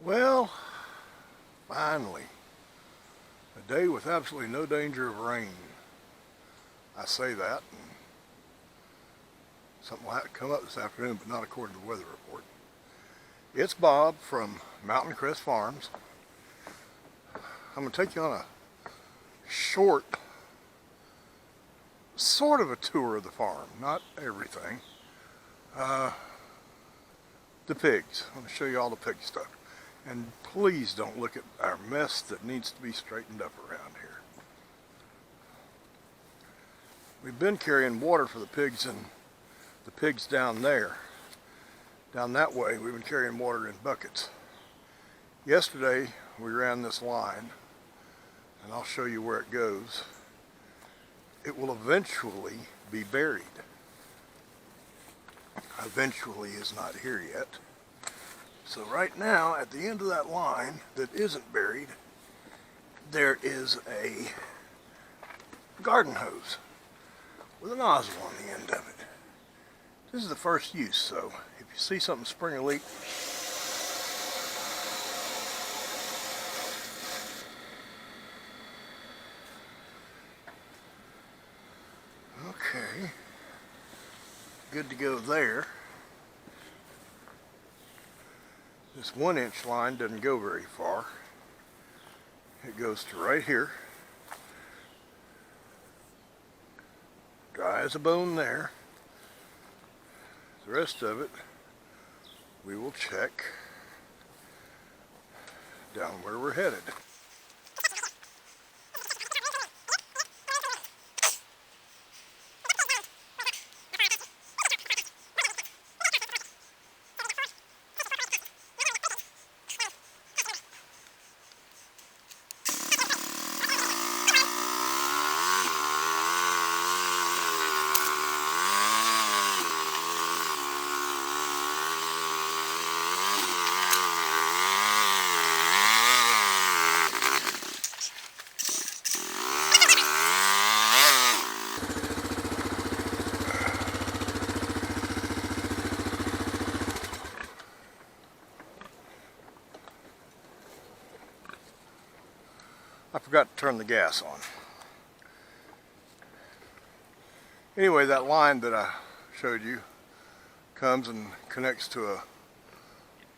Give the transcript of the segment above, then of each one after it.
Well, finally, a day with absolutely no danger of rain. I say that, and something will have to come up this afternoon, but not according to the weather report. It's Bob from Mountain Crest Farms. I'm going to take you on a short, sort of a tour of the farm, not everything. The pigs. I'm going to show you all the pig stuff. And please don't look at our mess that needs to be straightened up around here. We've been carrying water for the pigs, and the pigs down there. Down that way, we've been carrying water in buckets. Yesterday, we ran this line, and I'll show you where it goes. It will eventually be buried. Eventually is not here yet. So right now, at the end of that line that isn't buried, there is a garden hose with a nozzle on the end of it. This is the first use, so if you see something spring a leak, okay, good to go there. This 1-inch line doesn't go very far. It goes to right here. Dry as a bone there. The rest of it we will check down where we're headed. I forgot to turn the gas on. Anyway, that line that I showed you comes and connects to a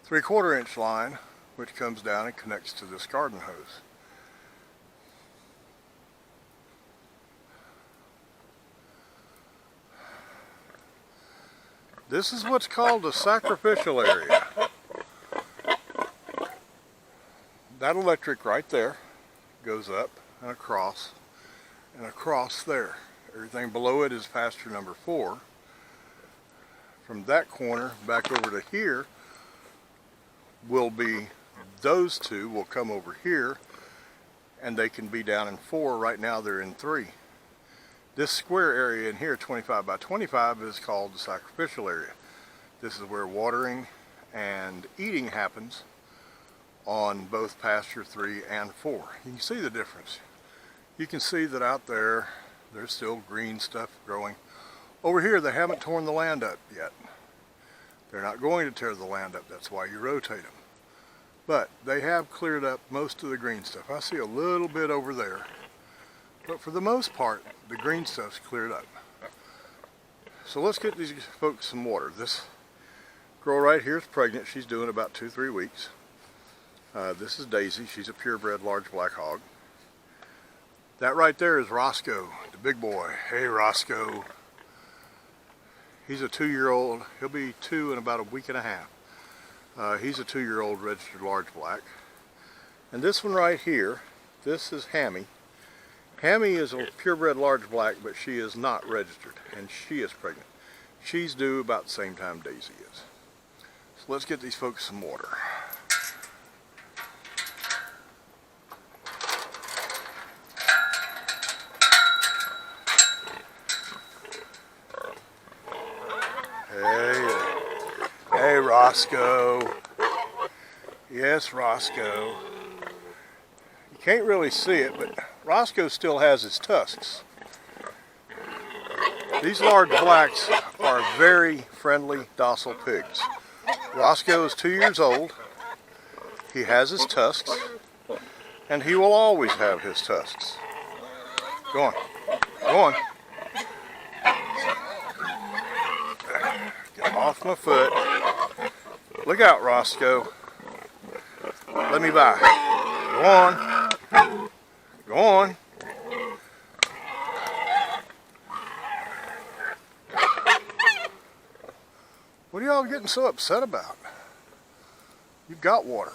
3/4 inch line, which comes down and connects to this garden hose. This is what's called a sacrificial area. That electric right there goes up and across there. Everything below it is pasture number 4. From that corner back over to here will be, those two will come over here, and they can be down in 4. Right now they're in 3. This square area in here, 25 by 25, is called the sacrificial area. This is where watering and eating happens on both pasture 3 and 4. You can see the difference. You can see that out there, there's still green stuff growing. Over here, they haven't torn the land up yet. They're not going to tear the land up. That's why you rotate them. But they have cleared up most of the green stuff. I see a little bit over there. But for the most part, the green stuff's cleared up. So let's get these folks some water. This girl right here is pregnant. She's doing about 2-3 weeks. This is Daisy. She's a purebred large black hog. That right there is Roscoe, the big boy. Hey, Roscoe. He's a 2-year-old. He'll be 2 in about a week and a half. He's a 2-year-old registered large black. And this one right here, this is Hammy. Hammy is a purebred large black, but she is not registered, and she is pregnant. She's due about the same time Daisy is. So let's get these folks some water. Hey, Roscoe. Yes, Roscoe. You can't really see it, but Roscoe still has his tusks. These large blacks are very friendly, docile pigs. Roscoe is 2 years old. He has his tusks, and he will always have his tusks. Go on. Go on. Get off my foot. Look out, Roscoe. Let me by. Go on. Go on. What are y'all getting so upset about? You've got water.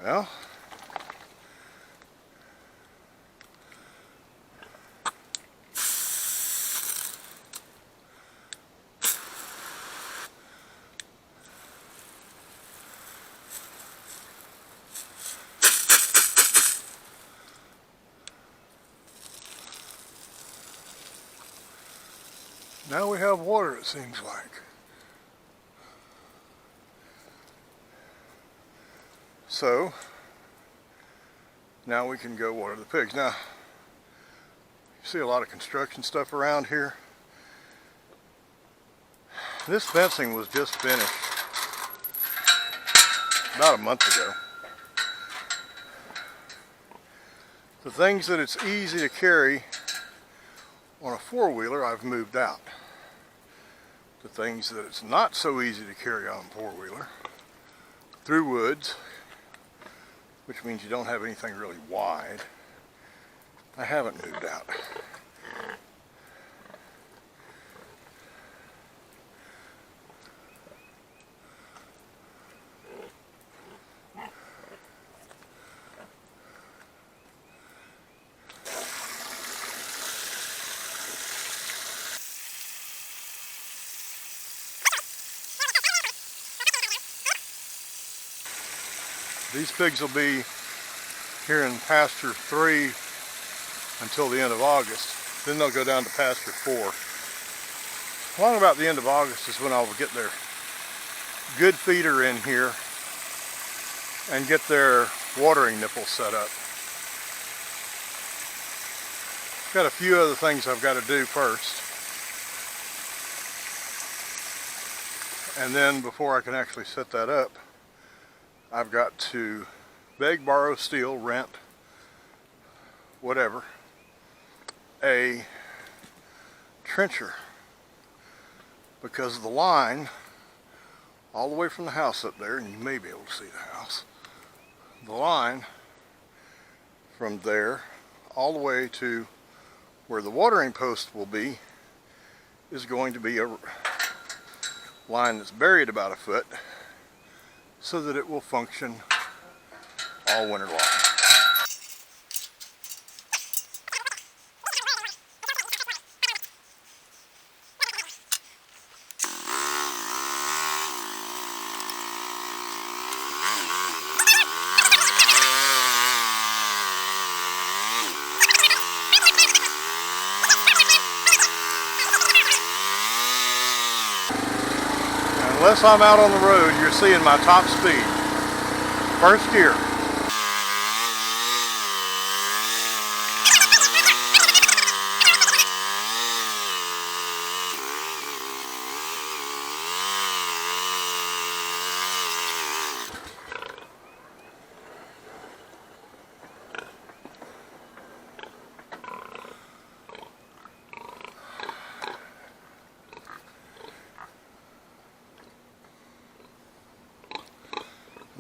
Well, now we have water, it seems like. So, now we can go water the pigs. Now, you see a lot of construction stuff around here. This fencing was just finished about a month ago. The things that it's easy to carry on a four-wheeler, I've moved out. The things that it's not so easy to carry on a four-wheeler, through woods, which means you don't have anything really wide, I haven't moved out. These pigs will be here in pasture 3 until the end of August. Then they'll go down to pasture 4. Along about the end of August is when I'll get their good feeder in here and get their watering nipple set up. Got a few other things I've got to do first. And then before I can actually set that up, I've got to beg, borrow, steal, rent, whatever, a trencher, because the line all the way from the house up there, and you may be able to see the house, the line from there all the way to where the watering post will be is going to be a line that's buried about a foot, so that it will function all winter long. Unless I'm out on the road, you're seeing my top speed. First gear.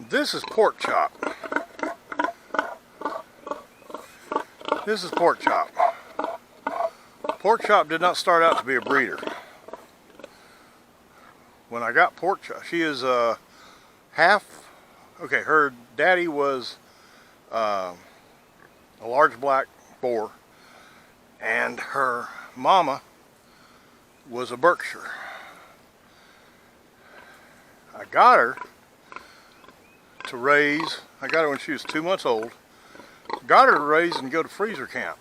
This is pork chop. This is pork chop. Pork chop did not start out to be a breeder. When I got pork chop, she is half, okay, her daddy was a large black boar, and her mama was a Berkshire. I got her to raise, I got her when she was 2 months old, got her to raise and go to freezer camp.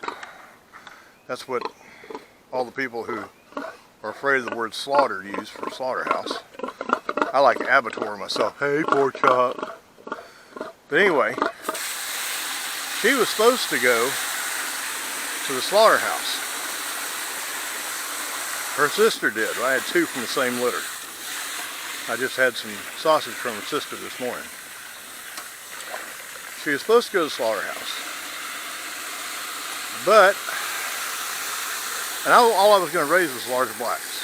That's what all the people who are afraid of the word slaughter use for slaughterhouse. I like abattoir myself. Hey, pork chop. But anyway, she was supposed to go to the slaughterhouse. Her sister did. I had two from the same litter. I just had some sausage from her sister this morning. She was supposed to go to the slaughterhouse. But, and all I was going to raise was large blacks.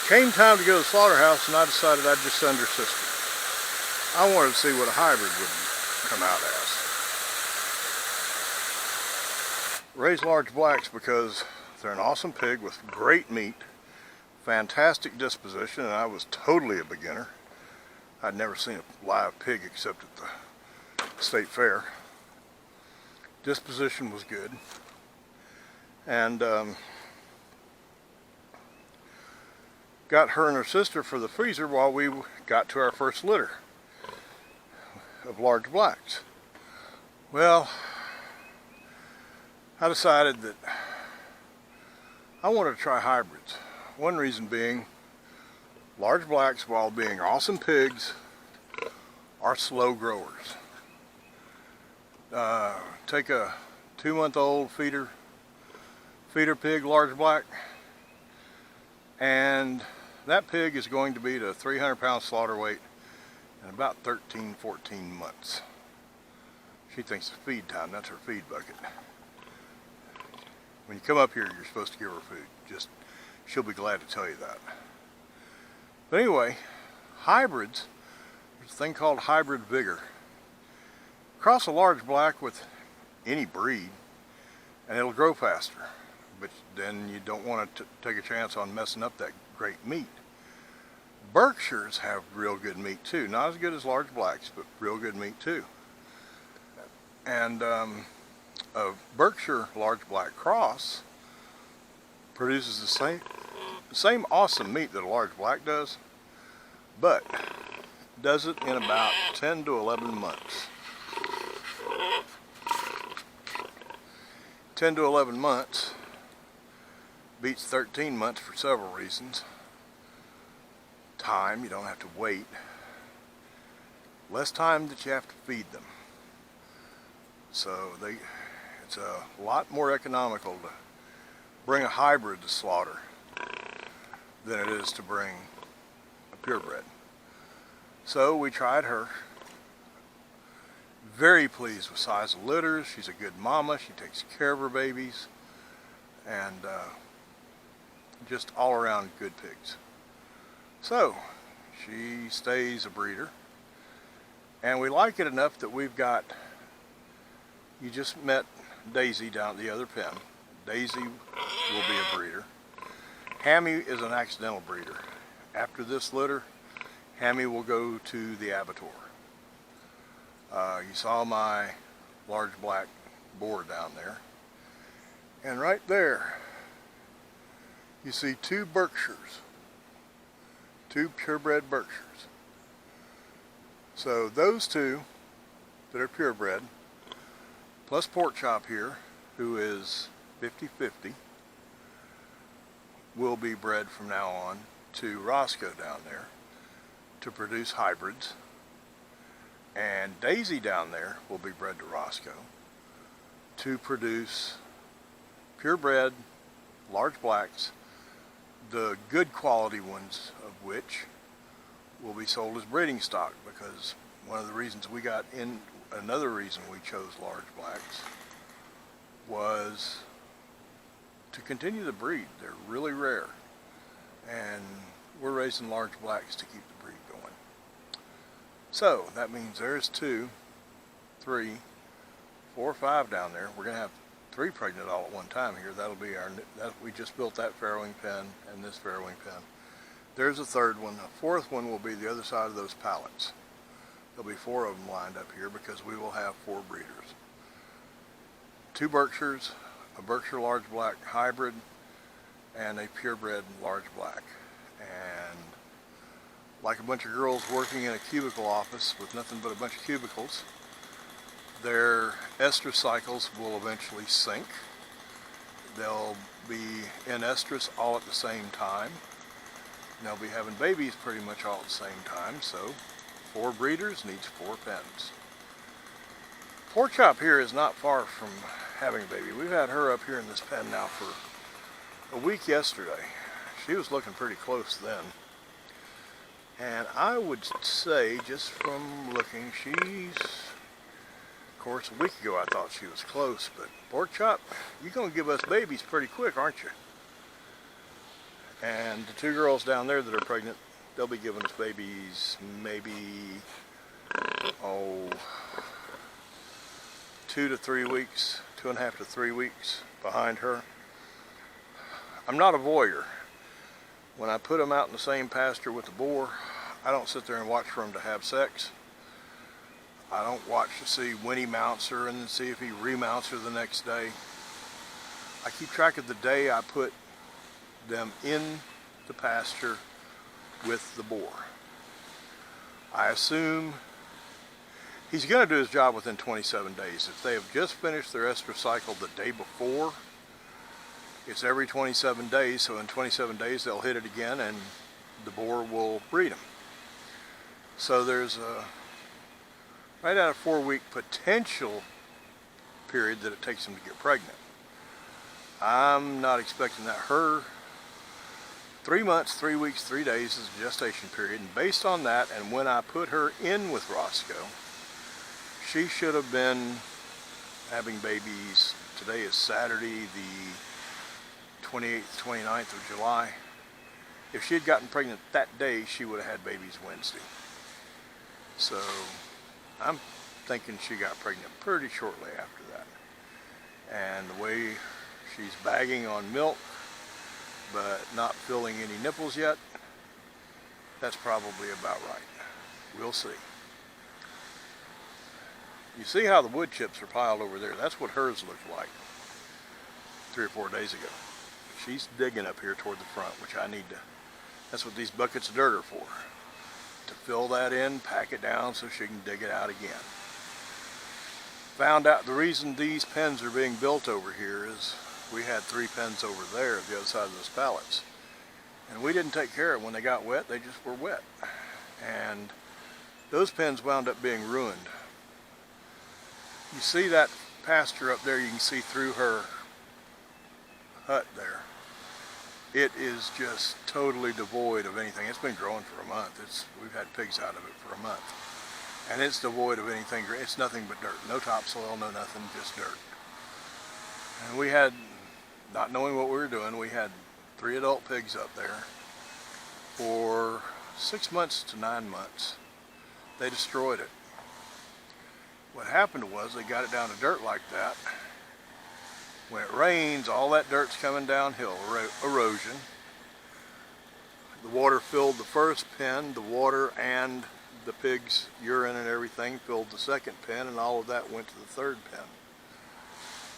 Came time to go to the slaughterhouse, and I decided I'd just send her sister. I wanted to see what a hybrid would come out as. Raise large blacks because they're an awesome pig with great meat, fantastic disposition, and I was totally a beginner. I'd never seen a live pig except at the state fair. Disposition was good, and got her and her sister for the freezer while we got to our first litter of large blacks. Well, I decided that I wanted to try hybrids. One reason being, large blacks, while being awesome pigs, are slow growers. Take a 2-month-old feeder pig, large black, and that pig is going to be to 300-pound slaughter weight in about 13, 14 months. She thinks it's feed time. That's her feed bucket. When you come up here, you're supposed to give her food. She'll be glad to tell you that. But anyway, hybrids, there's a thing called hybrid vigor. Cross a large black with any breed and it'll grow faster. But then you don't want to take a chance on messing up that great meat. Berkshires have real good meat too. Not as good as large blacks, but real good meat too. And a Berkshire large black cross produces the same awesome meat that a large black does, but does it in about 10 to 11 months. 10 to 11 months beats 13 months for several reasons. Time, you don't have to wait. Less time that you have to feed them. So it's a lot more economical to bring a hybrid to slaughter than it is to bring a purebred. So we tried her. Very pleased with size of litters. She's a good mama. She takes care of her babies. And just all around good pigs. So she stays a breeder. And we like it enough that we've got, you just met Daisy down at the other pen. Daisy will be a breeder. Hammy is an accidental breeder. After this litter, Hammy will go to the abattoir. You saw my large black boar down there. And right there, you see two Berkshires. Two purebred Berkshires. So those two that are purebred, plus Pork Chop here, who is 50-50, will be bred from now on to Roscoe down there to produce hybrids. And Daisy down there will be bred to Roscoe to produce purebred large blacks, the good quality ones of which will be sold as breeding stock, because one of the reasons we got in, another reason we chose large blacks was to continue the breed. They're really rare, and we're raising large blacks to keep the breed going. So that means there's 2, 3, 4, 5 down there. We're going to have 3 pregnant all at one time here. That'll be our, we just built that farrowing pen and this farrowing pen. There's a 3rd one. A 4th one will be the other side of those pallets. There'll be 4 of them lined up here because we will have 4 breeders. 2 Berkshires, a Berkshire large black hybrid, and a purebred large black. And like a bunch of girls working in a cubicle office with nothing but a bunch of cubicles, their estrus cycles will eventually sync. They'll be in estrus all at the same time. And they'll be having babies pretty much all at the same time, so 4 breeders needs 4 pens. Pork Chop here is not far from having a baby. We've had her up here in this pen now for a week yesterday. She was looking pretty close then. And I would say, just from looking, she's, of course, a week ago I thought she was close, but Pork Chop, you're going to give us babies pretty quick, aren't you? And the 2 girls down there that are pregnant, they'll be giving us babies maybe, 2 to 3 weeks, 2.5 to 3 weeks behind her. I'm not a voyeur. When I put them out in the same pasture with the boar, I don't sit there and watch for them to have sex. I don't watch to see when he mounts her and then see if he remounts her the next day. I keep track of the day I put them in the pasture with the boar. I assume he's going to do his job within 27 days. If they have just finished their estrus cycle the day before, it's every 27 days, so in 27 days they'll hit it again and the boar will breed them. So there's a right at a 4-week potential period that it takes them to get pregnant. I'm not expecting that. Her 3 months, 3 weeks, 3 days is the gestation period, and based on that and when I put her in with Roscoe, she should have been having babies. Today is Saturday, the 28th, 29th of July. If she had gotten pregnant that day, she would have had babies Wednesday. So I'm thinking she got pregnant pretty shortly after that. And the way she's bagging on milk, but not filling any nipples yet, that's probably about right. We'll see. You see how the wood chips are piled over there? That's what hers looked like 3 or 4 days ago. She's digging up here toward the front, which I need to, that's what these buckets of dirt are for. To fill that in, pack it down so she can dig it out again. Found out the reason these pens are being built over here is we had 3 pens over there at the other side of those pallets. And we didn't take care of them. When they got wet, they just were wet. And those pens wound up being ruined. You see that pasture up there, you can see through her hut there. It is just totally devoid of anything. It's been growing for a month. We've had pigs out of it for a month. And it's devoid of anything. It's nothing but dirt. No topsoil, no nothing, just dirt. And we had, not knowing what we were doing, we had 3 adult pigs up there for 6 months to 9 months. They destroyed it. What happened was they got it down to dirt like that. When it rains, all that dirt's coming downhill, erosion. The water filled the first pen, the water and the pig's urine and everything filled the second pen, and all of that went to the 3rd pen.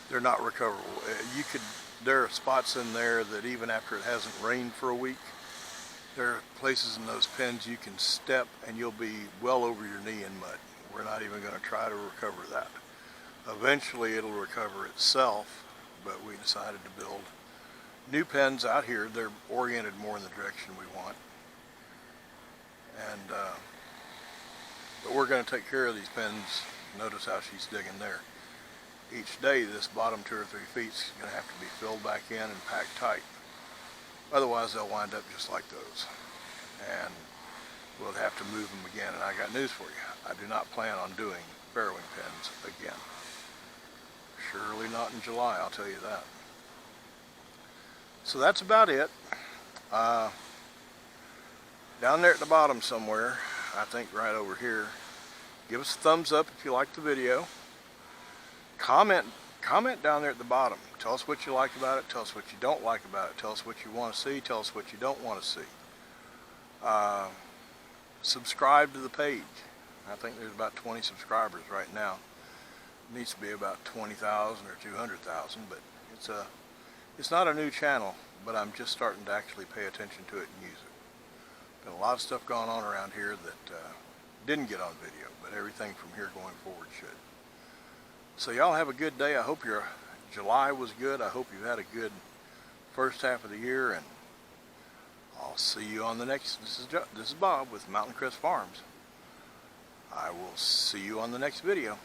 They're not recoverable. There are spots in there that even after it hasn't rained for a week, there are places in those pens you can step and you'll be well over your knee in mud. We're not even going to try to recover that. Eventually it'll recover itself, but we decided to build new pens out here. They're oriented more in the direction we want. And but we're going to take care of these pens. Notice how she's digging there. Each day this bottom 2 or 3 feet is going to have to be filled back in and packed tight. Otherwise they'll wind up just like those. And we'll have to move them again. And I got news for you. I do not plan on doing farrowing pens again. Surely not in July, I'll tell you that. So that's about it. Down there at the bottom somewhere, I think right over here, give us a thumbs up if you like the video. Comment down there at the bottom. Tell us what you like about it. Tell us what you don't like about it. Tell us what you want to see. Tell us what you don't want to see. Subscribe to the page. I think there's about 20 subscribers right now. needs to be about 20,000 or 200,000, but it's not a new channel, but I'm just starting to actually pay attention to it and use it. Been a lot of stuff going on around here that didn't get on video, but everything from here going forward should. So y'all have a good day. I hope your July was good. I hope you had a good first half of the year, and I'll see you on the next. This is Bob with Mountain Crest Farms. I will see you on the next video.